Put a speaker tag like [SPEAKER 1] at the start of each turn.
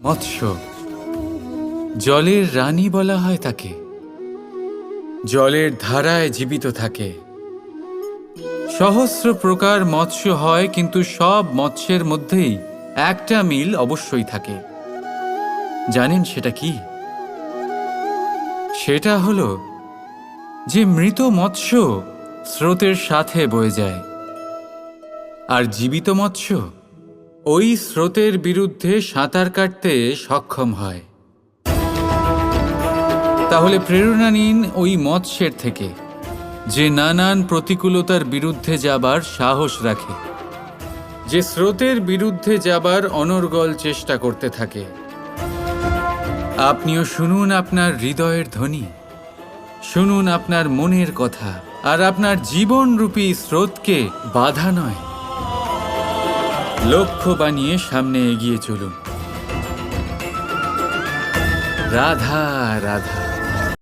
[SPEAKER 1] মৎস্য, জলের রানী বলা হয় তাকে। জলের ধারায় জীবিত থাকে। সহস্র প্রকার মৎস্য হয়, কিন্তু সব মৎস্যের মধ্যেই একটা মিল অবশ্যই থাকে। জানেন সেটা কি? সেটা হলো যে মৃত মৎস্য স্রোতের সাথে বয়ে যায়, আর জীবিত মৎস্য ওই স্রোতের বিরুদ্ধে সাঁতার কাটতে সক্ষম হয়। তাহলে প্রেরণা নিন ওই মৎস্যের থেকে, যে নানান প্রতিকূলতার বিরুদ্ধে যাবার সাহস রাখে, যে স্রোতের বিরুদ্ধে যাবার অনর্গল চেষ্টা করতে থাকে। আপনিও শুনুন আপনার হৃদয়ের ধ্বনি, শুনুন আপনার মনের কথা, আর আপনার জীবনরূপী স্রোতকে বাধা নয়, লক্ষ্য বানিয়ে সামনে এগিয়ে চলুন। রাধা রাধা।